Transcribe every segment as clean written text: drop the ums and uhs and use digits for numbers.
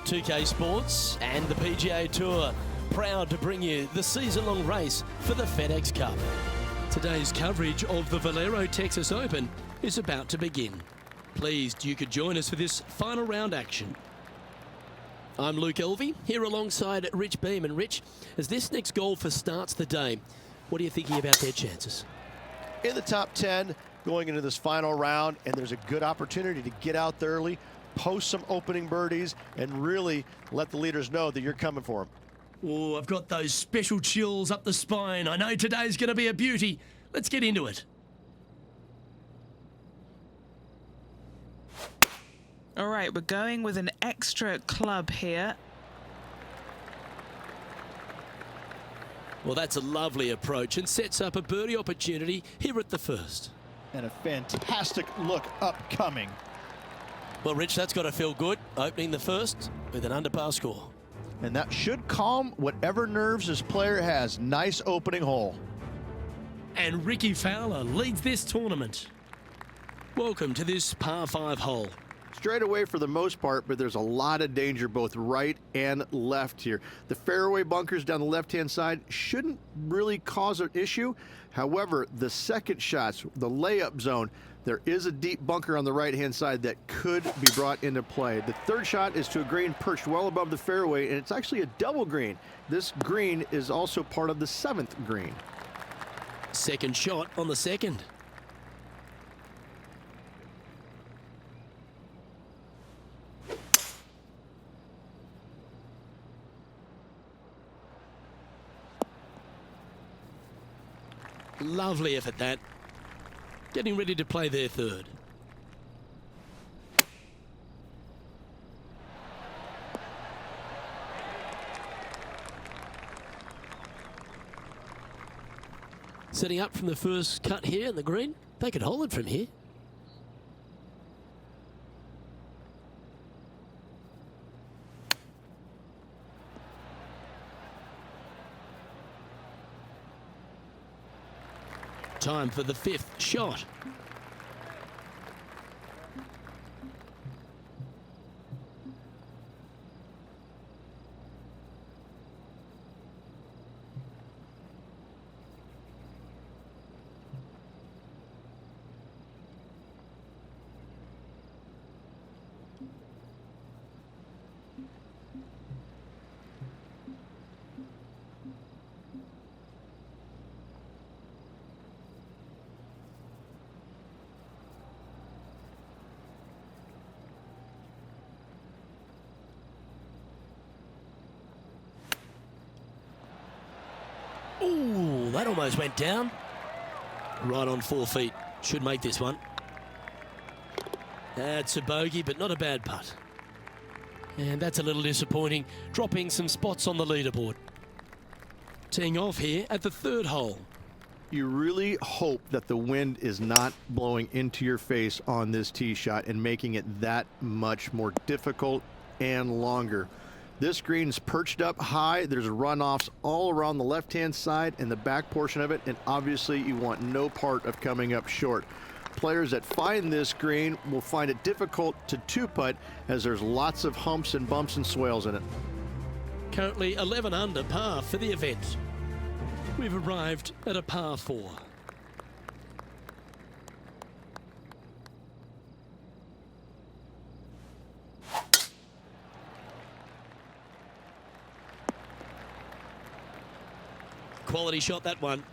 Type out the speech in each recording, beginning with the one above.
2K Sports and the PGA Tour, proud to bring you the season-long race for the FedEx Cup. Today's coverage of the Valero Texas Open is about to begin. Pleased you could join us for this final round action. I'm Luke Elvey, here alongside Rich Beam. And Rich, as this next golfer starts the day, what are you thinking about their chances? In the top 10 going into this final round, and there's a good opportunity to get out there early, post some opening birdies, and really let the leaders know that you're coming for them. Oh, I've got those special chills up the spine. I know today's going to be a beauty. Let's get into it. All right, we're going with an extra club here. Well, that's a lovely approach and sets up a birdie opportunity here at the first. And a fantastic look upcoming. Well, Rich, that's got to feel good, opening the first with an under par score. And that should calm whatever nerves this player has. Nice opening hole. And Ricky Fowler leads this tournament. Welcome to this par 5 hole. Straight away for the most part, but there's a lot of danger both right and left here. The fairway bunkers down the left-hand side shouldn't really cause an issue. However, the second shots, the layup zone, there is a deep bunker on the right-hand side that could be brought into play. The third shot is to a green perched well above the fairway, and it's actually a double green. This green is also part of the 7th green. Second shot on the second. Lovely effort that. Getting ready to play their third. Setting up from the first cut here in the green. They could hold it from here. Time for the 5th shot. Ooh, that almost went down. Right on 4 feet. Should make this one. That's a bogey, but not a bad putt. And that's a little disappointing, dropping some spots on the leaderboard. Teeing off here at the 3rd hole. You really hope that the wind is not blowing into your face on this tee shot and making it that much more difficult and longer. This green's perched up high. There's runoffs all around the left-hand side and the back portion of it, and obviously you want no part of coming up short. Players that find this green will find it difficult to two-putt as there's lots of humps and bumps and swales in it. Currently 11 under par for the event. We've arrived at a par 4. Quality shot, that one.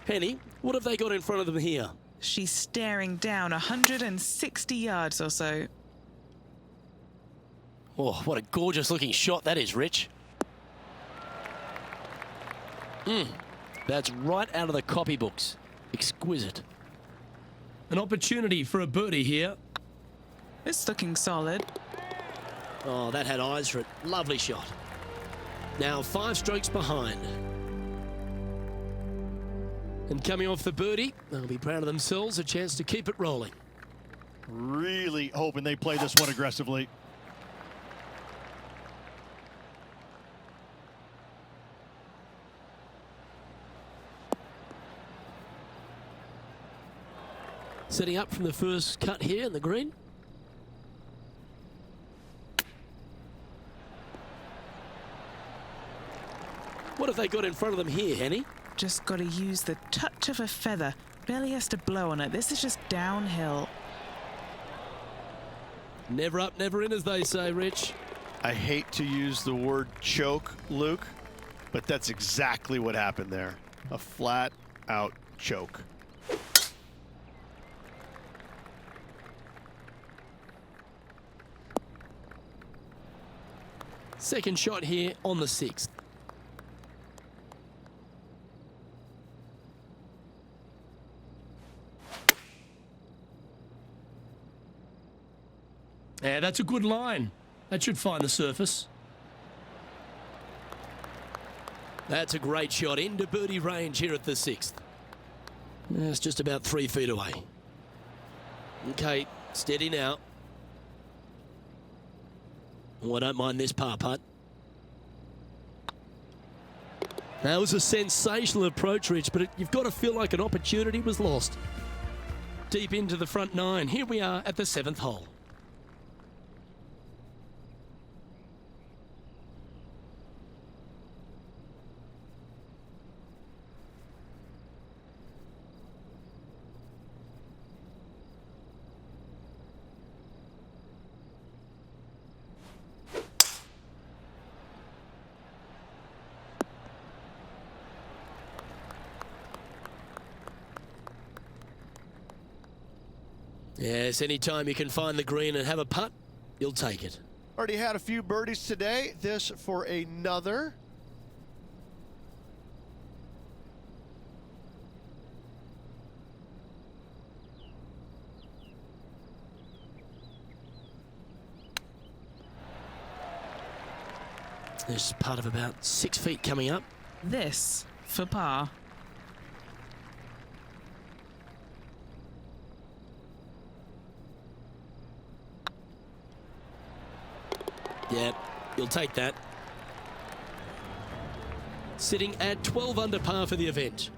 Penny, what have they got in front of them here? She's staring down 160 yards or so. Oh, what a gorgeous looking shot that is, Rich. That's right out of the copybooks. Exquisite. An opportunity for a birdie here. It's looking solid. Oh, that had eyes for it. Lovely shot. Now 5 strokes behind. And coming off the birdie, they'll be proud of themselves, a chance to keep it rolling. Really hoping they play this one aggressively. Setting up from the first cut here in the green. What have they got in front of them here, Henny? Just got to use the touch of a feather. Barely has to blow on it. This is just downhill. Never up, never in, as they say, Rich. I hate to use the word choke, Luke, but that's exactly what happened there. A flat-out choke. Second shot here on the 6th. Yeah, that's a good line. That should find the surface. That's a great shot into birdie range here at the 6th. It's just about 3 feet away. Okay, steady now. Oh, I don't mind this par putt. That was a sensational approach, Rich, but you've got to feel like an opportunity was lost. Deep into the front 9. Here we are at the 7th hole. Yes, anytime you can find the green and have a putt, you'll take it. Already had a few birdies today. This for another. There's a putt of about 6 feet coming up. This for par. Yeah, you'll take that. Sitting at 12 under par for the event.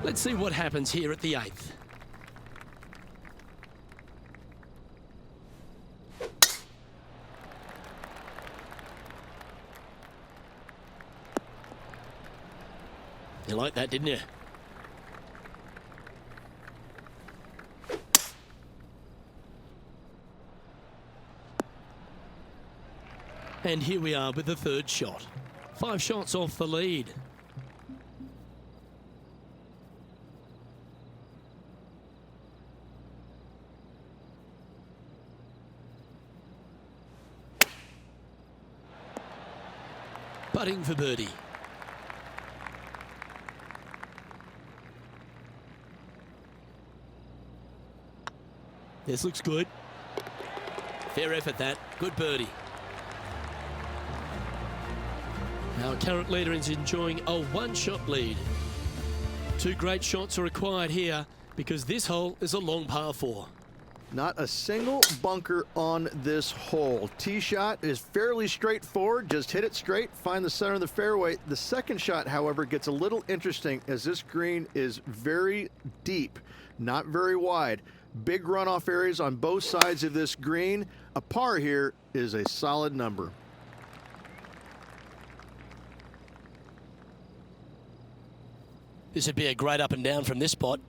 Let's see what happens here at the 8th. You liked that, didn't you? And here we are with the 3rd shot. 5 shots off the lead. Putting for birdie. This looks good. Fair effort, that. Good birdie. Our current leader is enjoying a 1-shot lead. 2 great shots are required here because this hole is a long par 4. Not a single bunker on this hole. Tee shot is fairly straightforward. Just hit it straight, find the center of the fairway. The second shot, however, gets a little interesting as this green is very deep, not very wide. Big runoff areas on both sides of this green. A par here is a solid number. This would be a great up and down from this spot.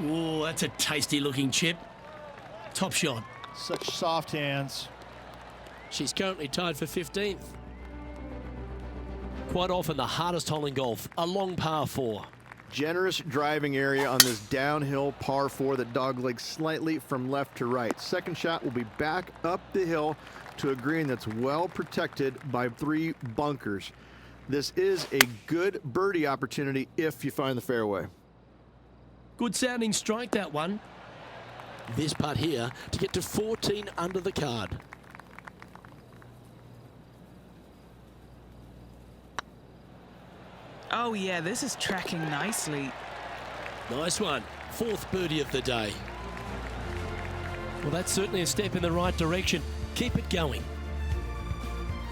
Oh, that's a tasty looking chip. Top shot. Such soft hands. She's currently tied for 15th. Quite often the hardest hole in golf, a long par 4. Generous driving area on this downhill par 4 that doglegs slightly from left to right. Second shot will be back up the hill to a green that's well protected by 3 bunkers. This is a good birdie opportunity if you find the fairway. Good sounding strike, that one. This putt here to get to 14 under the card. Oh yeah, this is tracking nicely. Nice one. 4th birdie of the day. Well, that's certainly a step in the right direction. Keep it going.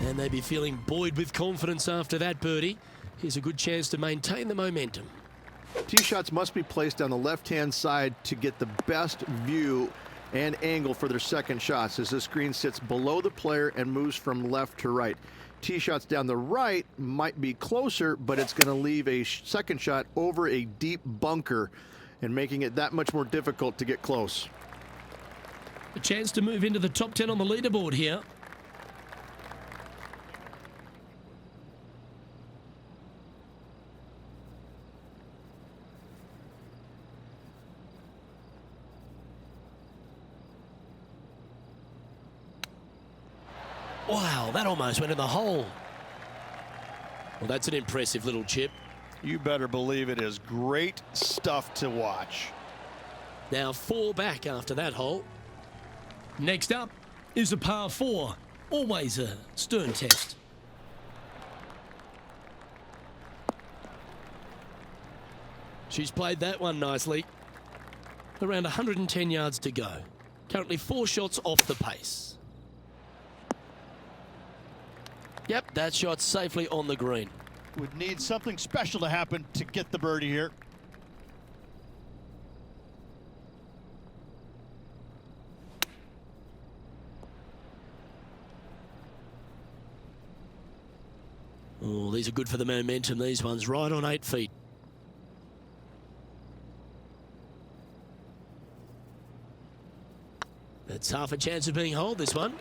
And they'd be feeling buoyed with confidence after that birdie. Here's a good chance to maintain the momentum. Tee shots must be placed on the left-hand side to get the best view and angle for their second shots, as this green sits below the player and moves from left to right. Tee shots down the right might be closer, but it's going to leave a second shot over a deep bunker and making it that much more difficult to get close. A chance to move into the top 10 on the leaderboard here. Wow, that almost went in the hole. Well, that's an impressive little chip. You better believe it is great stuff to watch. Now 4 back after that hole. Next up is a par 4. Always a stern test. She's played that one nicely. Around 110 yards to go. Currently 4 shots off the pace. Yep, that shot's safely on the green. Would need something special to happen to get the birdie here. Oh, these are good for the momentum, these ones, right on 8 feet. That's half a chance of being holed, this one.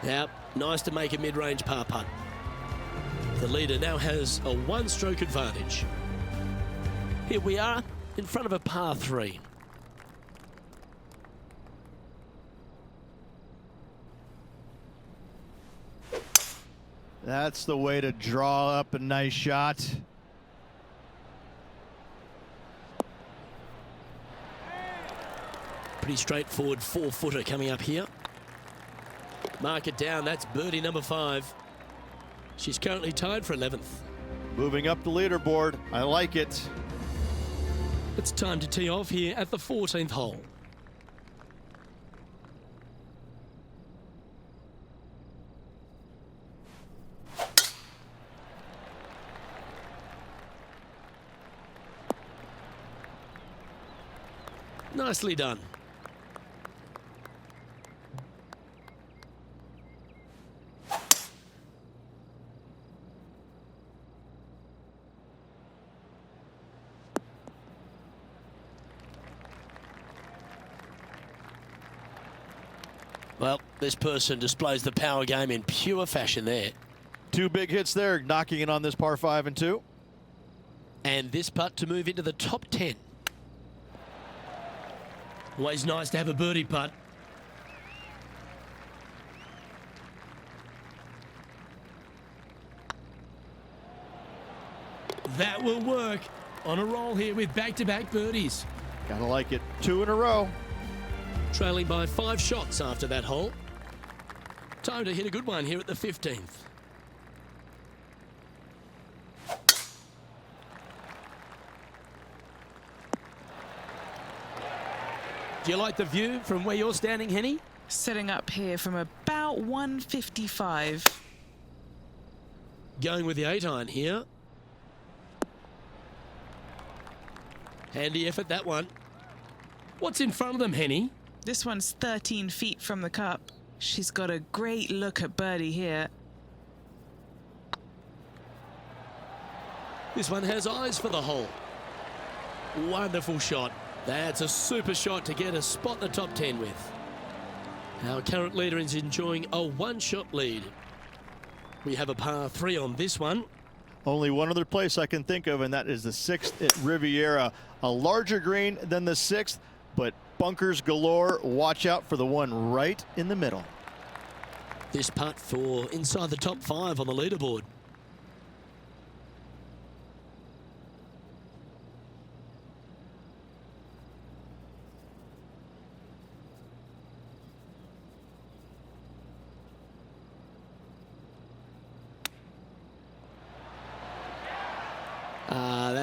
Yep, nice to make a mid-range par putt. The leader now has a 1-stroke advantage. Here we are in front of a par 3. That's the way to draw up a nice shot. Pretty straightforward 4-footer coming up here. Mark it down, that's birdie number 5. She's currently tied for 11th. Moving up the leaderboard. I like it. It's time to tee off here at the 14th hole. Nicely done. Well, this person displays the power game in pure fashion there. 2 big hits there, knocking it on this par 5 and 2. And this putt to move into the top 10. Always nice to have a birdie putt. That will work. On a roll here with back-to-back birdies. Gotta like it. 2 in a row. Trailing by 5 shots after that hole. Time to hit a good one here at the 15th. Do you like the view from where you're standing, Henny? Sitting up here from about 155. Going with the 8-iron here. Handy effort, that one. What's in front of them, Henny? This one's 13 feet from the cup. She's got a great look at birdie here. This one has eyes for the hole. Wonderful shot. That's a super shot to get a spot in the top 10 with. Our current leader is enjoying a 1-shot lead. We have a par 3 on this one. Only one other place I can think of, and that is the 6th at Riviera. A larger green than the 6th, but bunkers galore. Watch out for the one right in the middle. This putt for inside the top 5 on the leaderboard.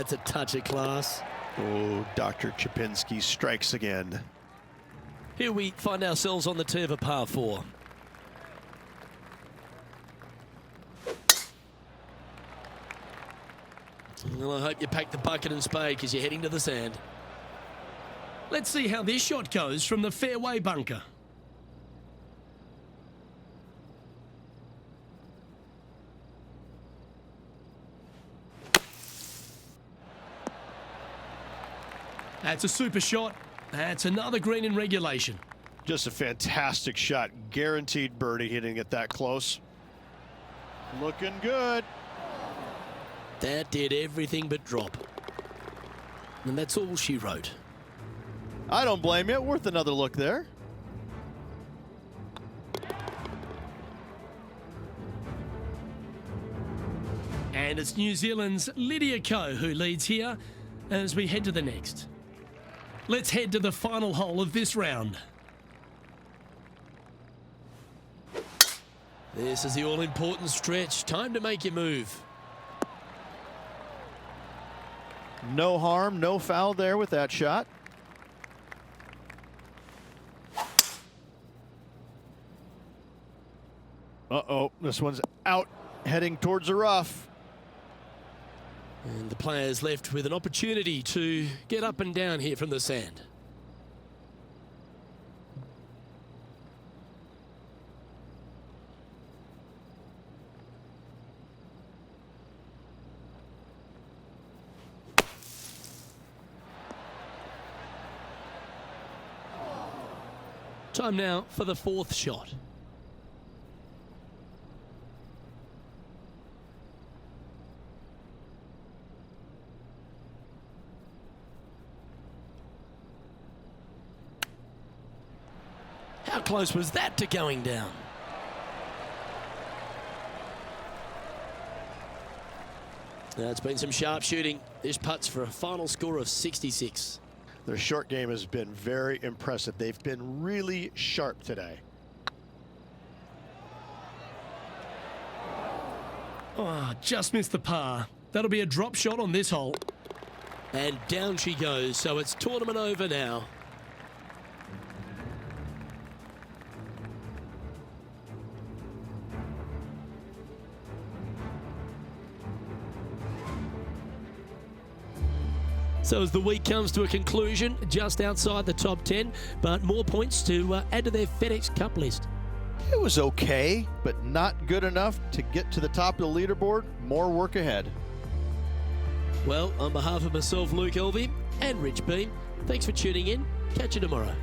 That's a touch of class. Oh, Dr. Chapinski strikes again. Here we find ourselves on the tee of a par 4. Well, I hope you pack the bucket and spade because you're heading to the sand. Let's see how this shot goes from the fairway bunker. That's a super shot. That's another green in regulation. Just a fantastic shot. Guaranteed birdie hitting it that close. Looking good. That did everything but drop. And that's all she wrote. I don't blame you. Worth another look there. And it's New Zealand's Lydia Ko who leads here as we head to the next. Let's head to the final hole of this round. This is the all-important stretch. Time to make your move. No harm, no foul there with that shot. Uh-oh, this one's out, heading towards the rough. And the players left with an opportunity to get up and down here from the sand. Time now for the 4th shot. How close was that to going down? Now it's been some sharp shooting. This putt's for a final score of 66. Their short game has been very impressive. They've been really sharp today. Oh, just missed the par. That'll be a drop shot on this hole. And down she goes, so it's tournament over now. So as the week comes to a conclusion, just outside the top 10, but more points to add to their FedEx Cup list. It was okay, but not good enough to get to the top of the leaderboard. More work ahead. Well, on behalf of myself, Luke Elvey, and Rich Beam, thanks for tuning in. Catch you tomorrow.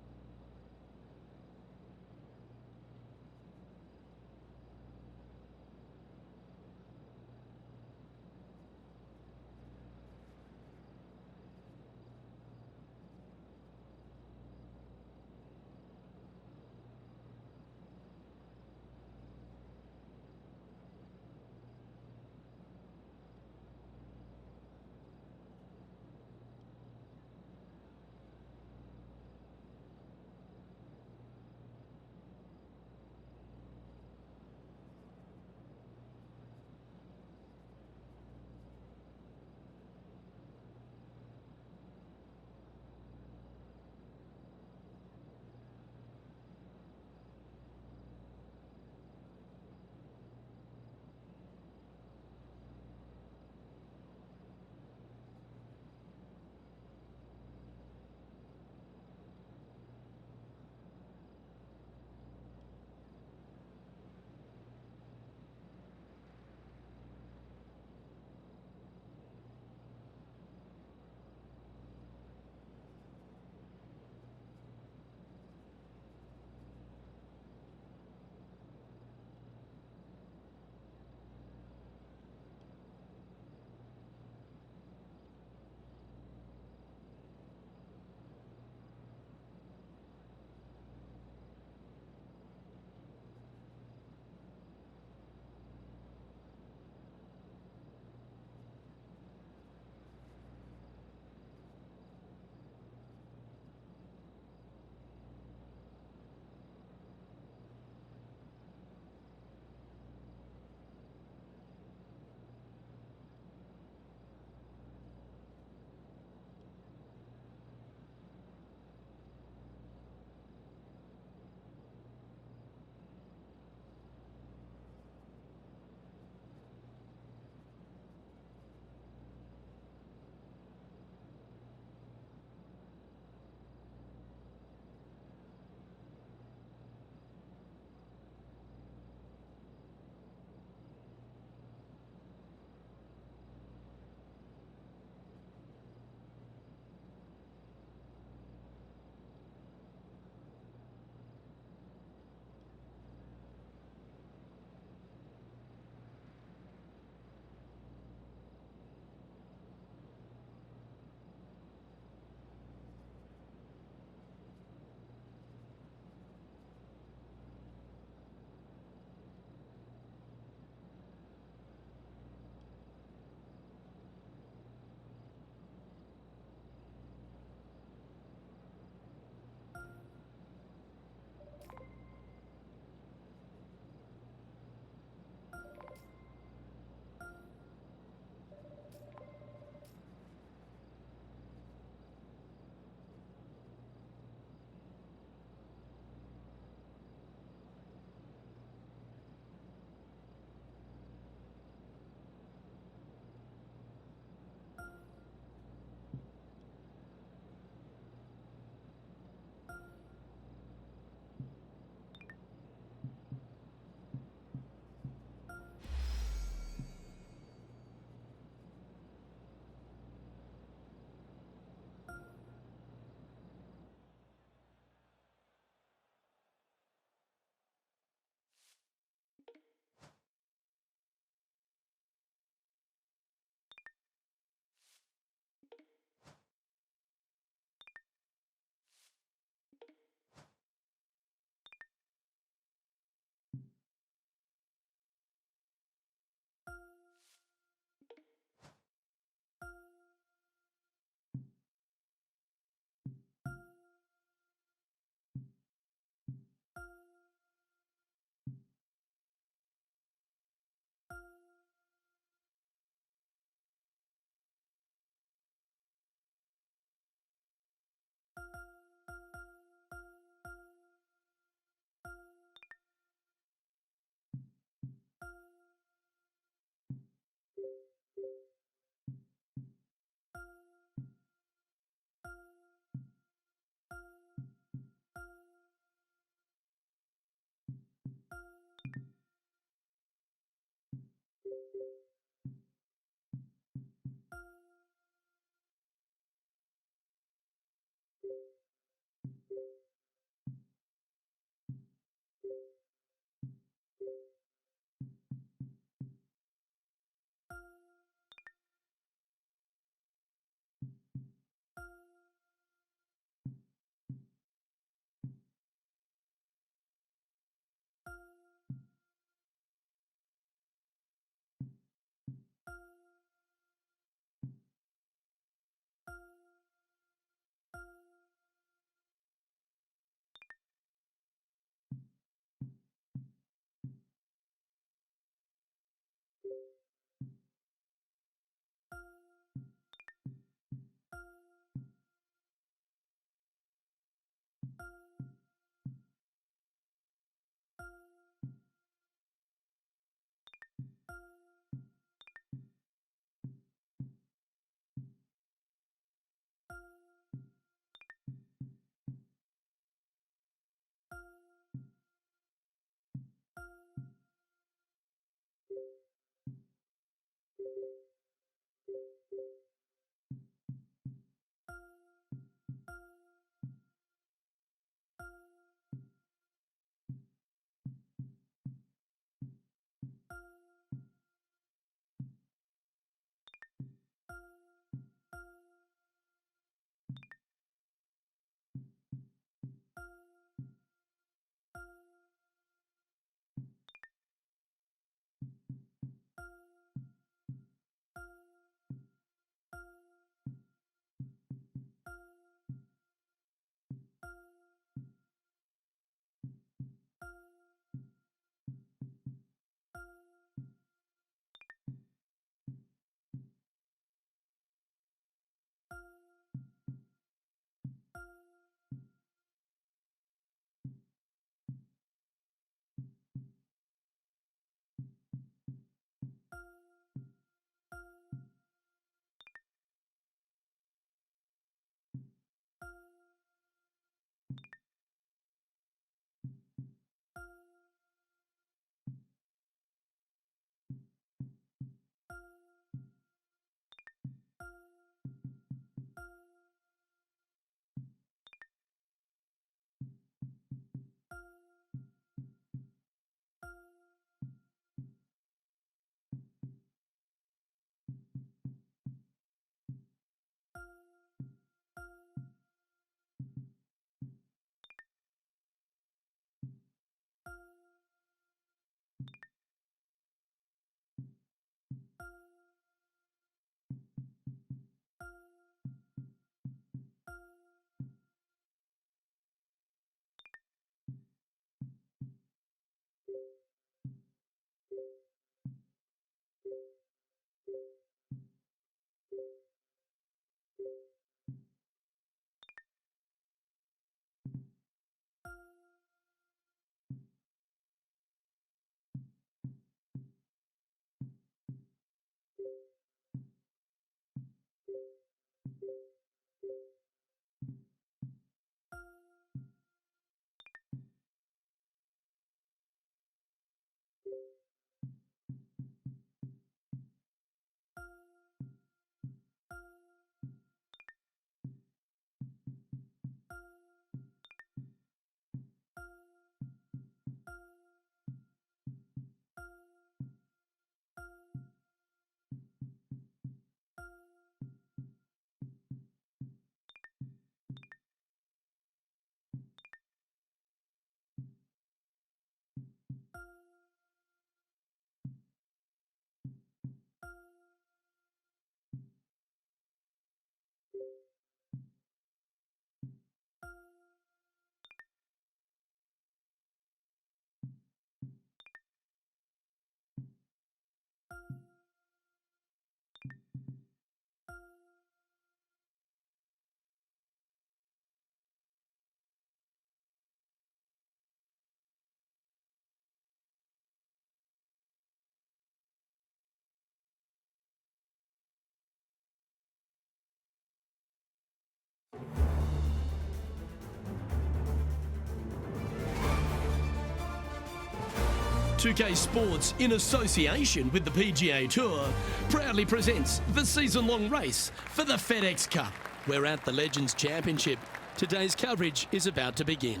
2K Sports, in association with the PGA Tour, proudly presents the season-long race for the FedEx Cup. We're at the Legends Championship. Today's coverage is about to begin.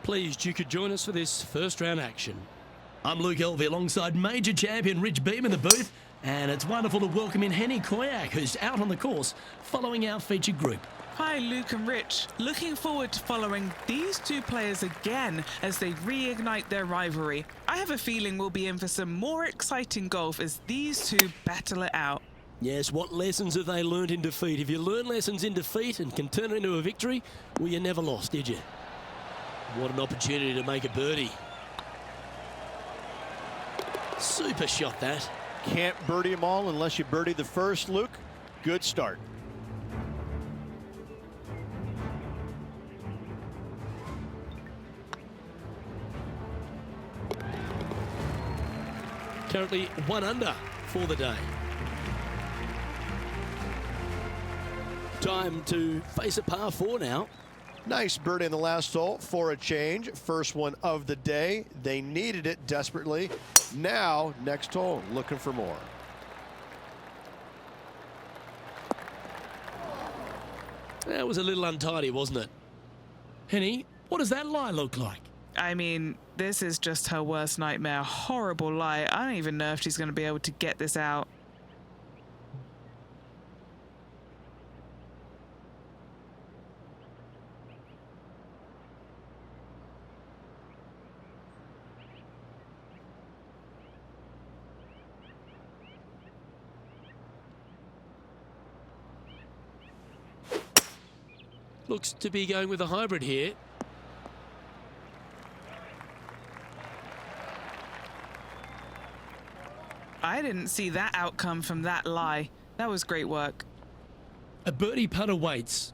Pleased you could join us for this first round action. I'm Luke Elvey alongside major champion Rich Beam in the booth, and it's wonderful to welcome in Henny Koyak, who's out on the course following our featured group. Hi, Luke and Rich. Looking forward to following these two players again as they reignite their rivalry. I have a feeling we'll be in for some more exciting golf as these two battle it out. Yes, what lessons have they learned in defeat? If you learn lessons in defeat and can turn it into a victory, well, you never lost, did you? What an opportunity to make a birdie. Super shot, that. Can't birdie them all unless you birdie the first, Luke. Good start. Currently 1 under for the day. Time to face a par 4 now. Nice birdie in the last hole for a change. First one of the day. They needed it desperately. Now, next hole, looking for more. That was a little untidy, wasn't it? Henny, what does that lie look like? I mean, this is just her worst nightmare. Horrible lie. I don't even know if she's going to be able to get this out. Looks to be going with a hybrid here. I didn't see that outcome from that lie. That was great work. A birdie putt awaits.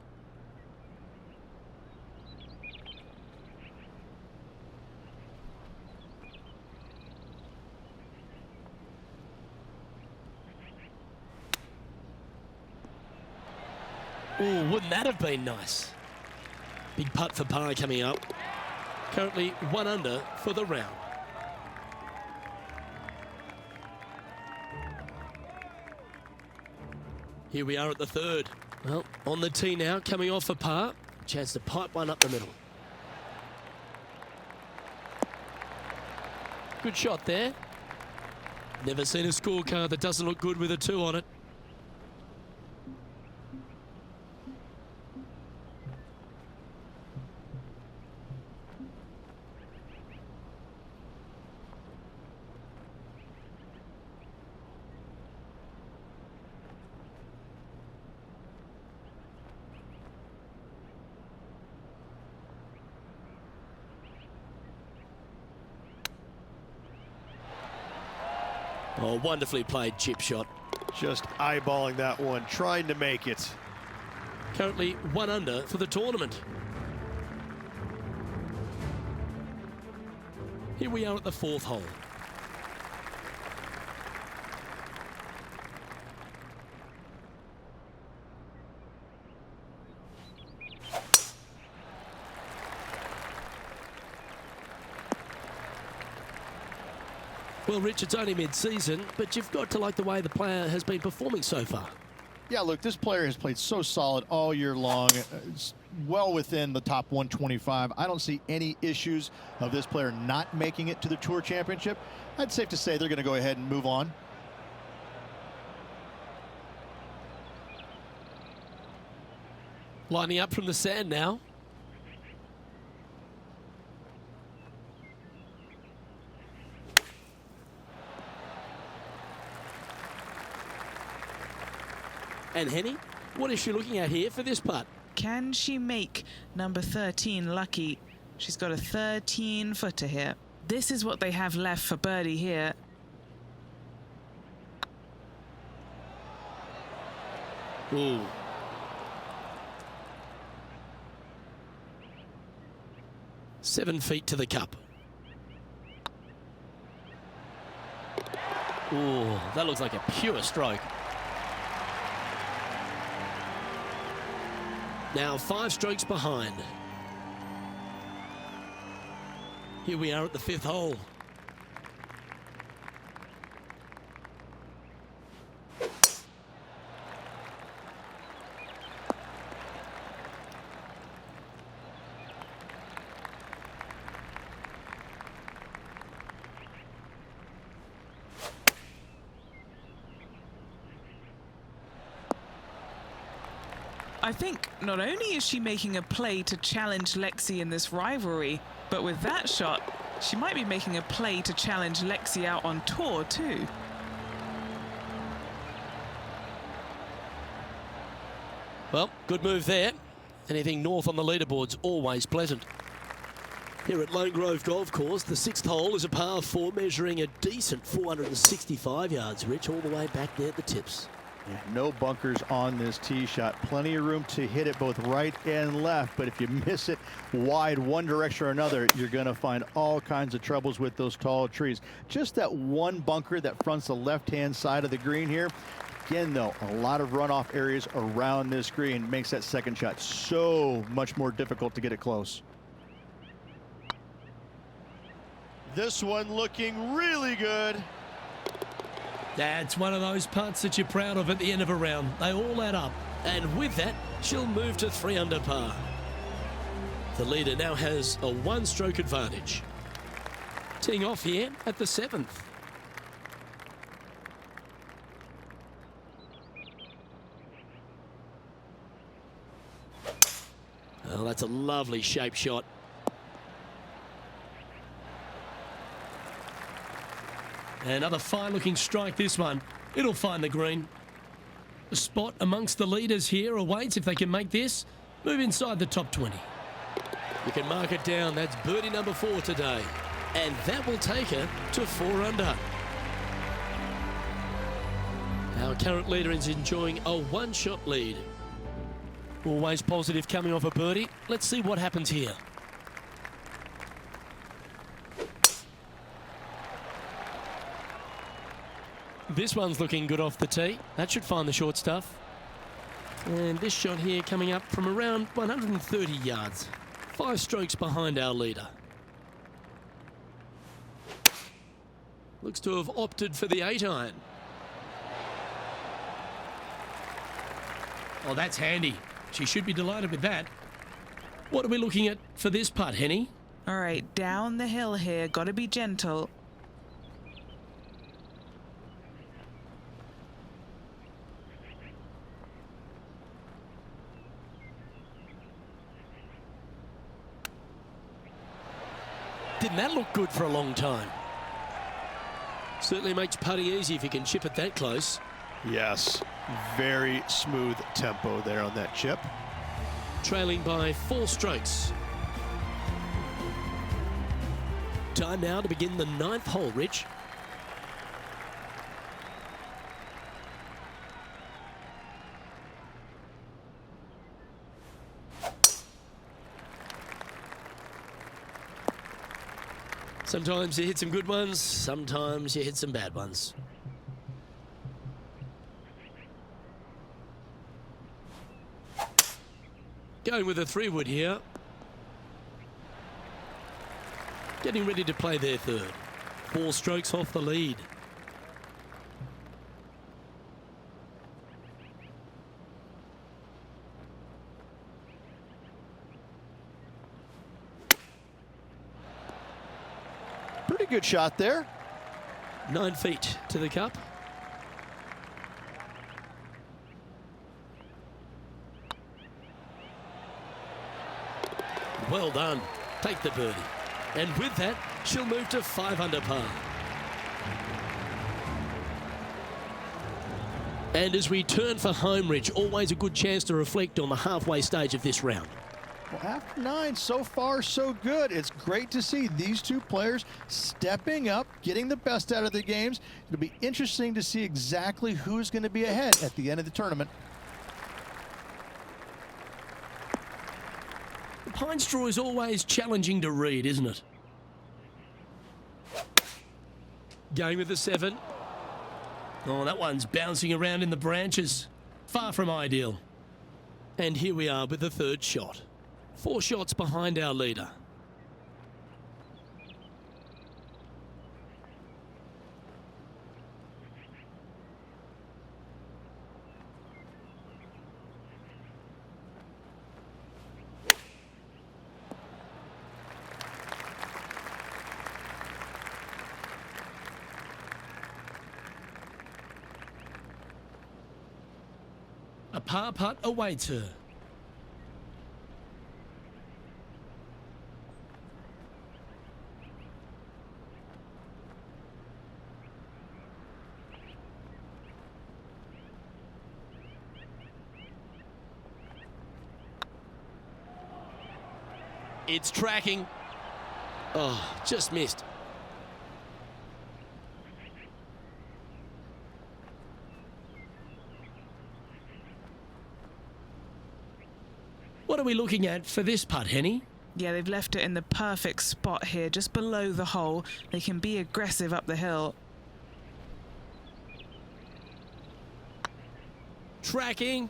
Oh, wouldn't that have been nice? Big putt for par coming up. Currently 1 under for the round. Here we are at the third. Well, on the tee now, coming off for par. Chance to pipe one up the middle. Good shot there. Never seen a scorecard that doesn't look good with a 2 on it. Oh, wonderfully played chip shot. Just eyeballing that one, trying to make it. Currently 1 under for the tournament. Here we are at the 4th hole. Well, Rich, it's only mid-season, but you've got to like the way the player has been performing so far. Yeah, look, this player has played so solid all year long. It's well within the top 125. I don't see any issues of this player not making it to the Tour Championship. I'd safe to say they're going to go ahead and move on. Lining up from the sand now. And Henny, what is she looking at here for this putt? Can she make number 13 lucky? She's got a 13-footer here. This is what they have left for birdie here. Ooh. Seven feet to the cup. Ooh, that looks like a pure stroke. Now 5 strokes behind. Here we are at the 5th hole. I think not only is she making a play to challenge Lexi in this rivalry, but with that shot, she might be making a play to challenge Lexi out on tour too. Well, good move there. Anything north on the leaderboard's always pleasant. Here at Lone Grove Golf Course, the 6th hole is a par 4 measuring a decent 465 yards, Rich, all the way back there at the tips. Yeah, no bunkers on this tee shot. Plenty of room to hit it both right and left. But if you miss it wide one direction or another, you're going to find all kinds of troubles with those tall trees. Just that one bunker that fronts the left-hand side of the green here. Again, though, a lot of runoff areas around this green makes that second shot so much more difficult to get it close. This one looking really good. That's one of those putts that you're proud of at the end of a round. They all add up. And with that, she'll move to 3 under par. The leader now has a 1-stroke advantage. Teeing off here at the 7th. Oh, that's a lovely shape shot. Another fine-looking strike, this one. It'll find the green. A spot amongst the leaders here awaits if they can make this. Move inside the top 20. You can mark it down. That's birdie number 4 today. And that will take her to 4 under. Our current leader is enjoying a 1-shot lead. Always positive coming off a birdie. Let's see what happens here. This one's looking good off the tee. That should find the short stuff. And this shot here coming up from around 130 yards. 5 strokes behind our leader. Looks to have opted for the 8-iron. Oh, that's handy. She should be delighted with that. What are we looking at for this putt, Henny? All right, down the hill here. Got to be gentle. Didn't that look good for a long time? Certainly makes putting easy if you can chip it that close. Yes, very smooth tempo there on that chip. Trailing by 4 strokes. Time now to begin the 9th hole, Rich. Sometimes you hit some good ones, sometimes you hit some bad ones. Going with a 3-wood here. Getting ready to play their 3rd. 4 strokes off the lead. Pretty good shot there. 9 feet to the cup. Well done. Take the birdie. And with that, she'll move to 5 under par. And as we turn for home, Rich, always a good chance to reflect on the halfway stage of this round. Well, after 9, so far so good. It's great to see these two players stepping up, getting the best out of their games. It'll be interesting to see exactly who's going to be ahead at the end of the tournament. The pine straw is always challenging to read, isn't it? Going with the 7. Oh, that one's bouncing around in the branches. Far from ideal. And here we are with the 3rd shot. 4 shots behind our leader. A par putt awaits her. It's tracking. Oh, just missed. What are we looking at for this putt, Henny? Yeah, they've left it in the perfect spot here, just below the hole. They can be aggressive up the hill. Tracking.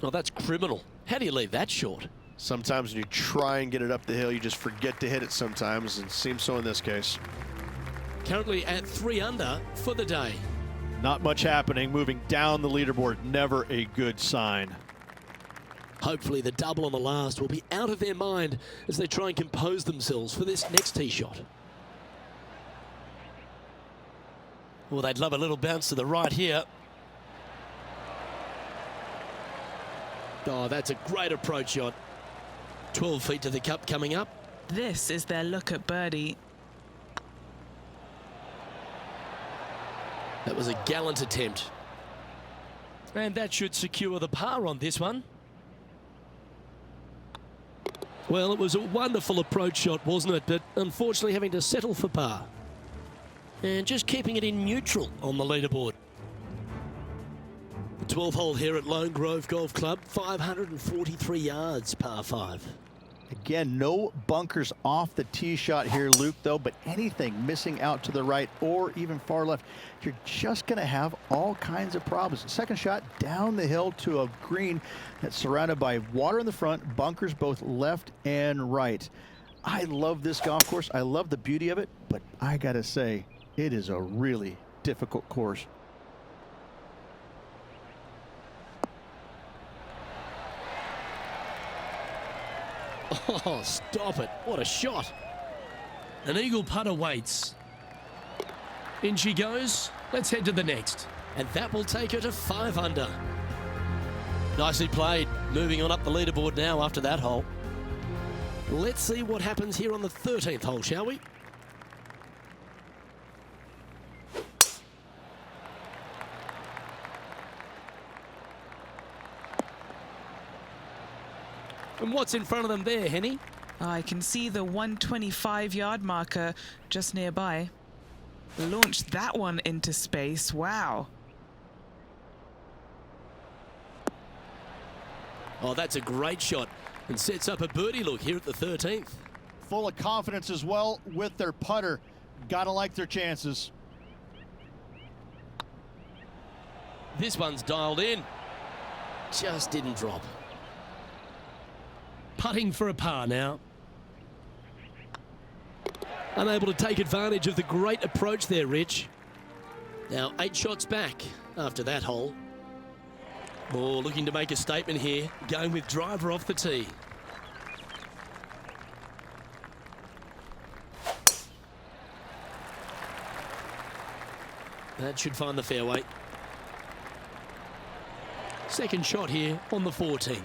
Oh, that's criminal. How do you leave that short? Sometimes when you try and get it up the hill, you just forget to hit it sometimes, and it seems so in this case. Currently at 3 under for the day. Not much happening. Moving down the leaderboard, never a good sign. Hopefully the double on the last will be out of their mind as they try and compose themselves for this next tee shot. Well, they'd love a little bounce to the right here. Oh, that's a great approach shot. 12 feet to the cup coming up. This is their look at birdie. That was a gallant attempt. And that should secure the par on this one. Well, it was a wonderful approach shot, wasn't it? But unfortunately having to settle for par. And just keeping it in neutral on the leaderboard. The 12th hole here at Lone Grove Golf Club, 543 yards, par 5. Again, no bunkers off the tee shot here, Luke, though, but anything missing out to the right or even far left, you're just going to have all kinds of problems. Second shot down the hill to a green that's surrounded by water in the front, bunkers both left and right. I love this golf course. I love the beauty of it, but I got to say, it is a really difficult course. Oh, stop it. What a shot. An eagle putt awaits. In she goes. Let's head to the next. And that will take her to 5 under. Nicely played. Moving on up the leaderboard now after that hole. Let's see what happens here on the 13th hole, shall we? And what's in front of them there, Henny? I can see the 125-yard marker just nearby. Launched that one into space. Wow. Oh, that's a great shot and sets up a birdie look here at the 13th. Full of confidence as well with their putter. Gotta like their chances. This one's dialed in. Just didn't drop. Putting for a par now. Unable to take advantage of the great approach there, Rich. Now 8 shots back after that hole. Oh, looking to make a statement here. Going with driver off the tee. That should find the fairway. Second shot here on the 14th.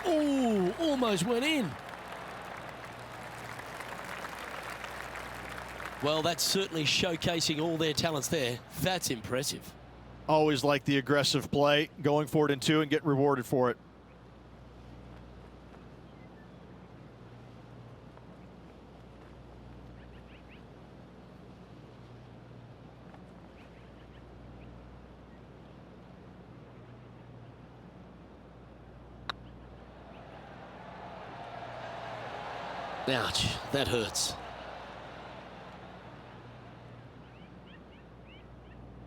Oh, almost went in. Well, that's certainly showcasing all their talents there. That's impressive. Always like the aggressive play, going for it in 2 and get rewarded for it. Ouch, that hurts.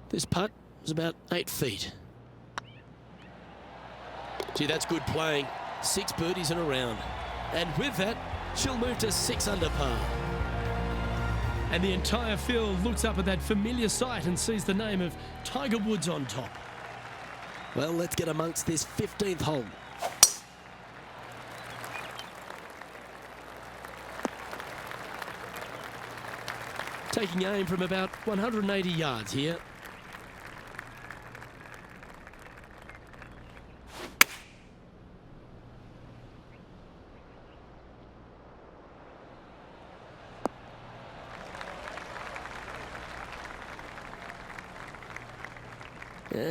This putt was about 8 feet. Gee, that's good playing. 6 birdies in a round. And with that, she'll move to 6 under par. And the entire field looks up at that familiar sight and sees the name of Tiger Woods on top. Well, let's get amongst this 15th hole. Taking aim from about 180 yards here.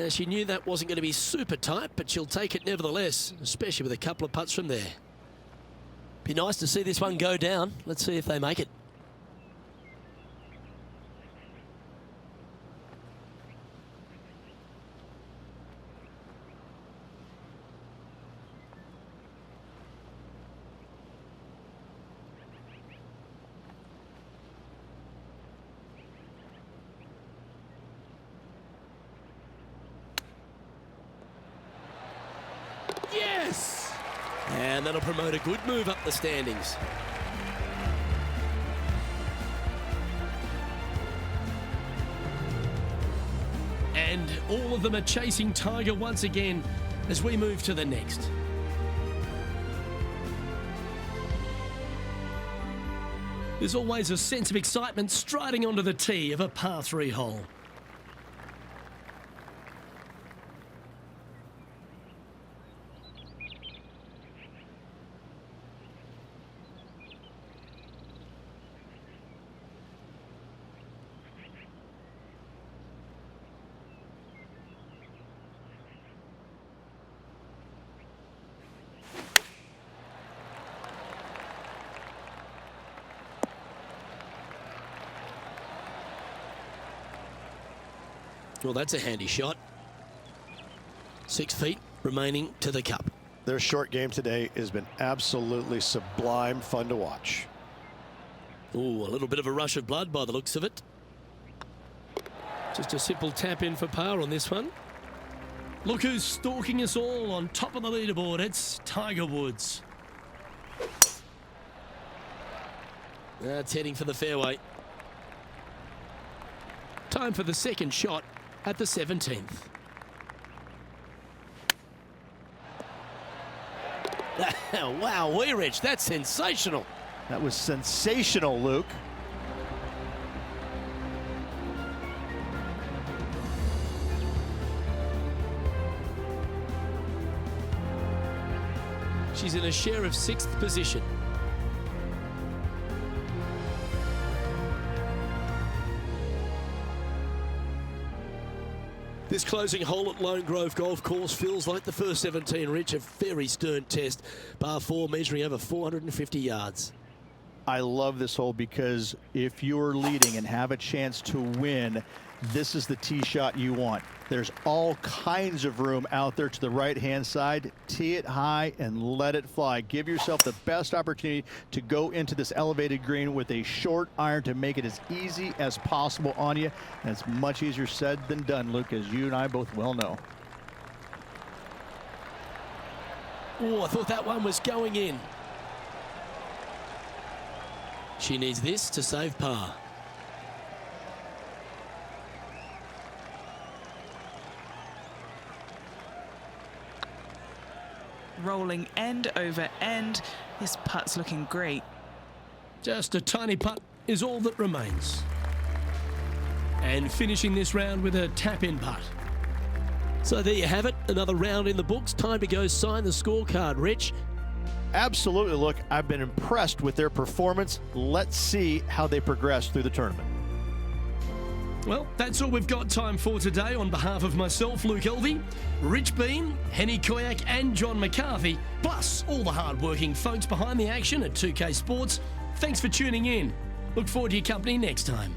She knew that wasn't going to be super tight, but she'll take it nevertheless, especially with a couple of putts from there. Be nice to see this one go down. Let's see if they make it. Yes! And that'll promote a good move up the standings. And all of them are chasing Tiger once again as we move to the next. There's always a sense of excitement striding onto the tee of a par 3 hole. Well, that's a handy shot. 6 feet remaining to the cup. Their short game today has been absolutely sublime fun to watch. Ooh, a little bit of a rush of blood by the looks of it. Just a simple tap in for par on this one. Look who's stalking us all on top of the leaderboard. It's Tiger Woods. That's heading for the fairway. Time for the second shot at the 17th. Wow, Rich, that's sensational. That was sensational, Luke. She's in a share of 6th position. This closing hole at Lone Grove Golf Course feels like the first 17, Rich, a very stern test. Par 4 measuring over 450 yards. I love this hole because if you're leading and have a chance to win, this is the tee shot you want. There's all kinds of room out there to the right-hand side. Tee it high and let it fly. Give yourself the best opportunity to go into this elevated green with a short iron to make it as easy as possible on you. And it's much easier said than done, Luke, as you and I both well know. Oh, I thought that one was going in. She needs this to save par. Rolling end over end. This putt's looking great. Just a tiny putt is all that remains. And finishing this round with a tap-in putt. So there you have it, another round in the books. Time to go sign the scorecard, Rich. Absolutely, look, I've been impressed with their performance. Let's see how they progress through the tournament. Well, that's all we've got time for today. On behalf of myself, Luke Elvey, Rich Bean, Henny Koyak and John McCarthy, plus all the hard-working folks behind the action at 2K Sports, thanks for tuning in. Look forward to your company next time.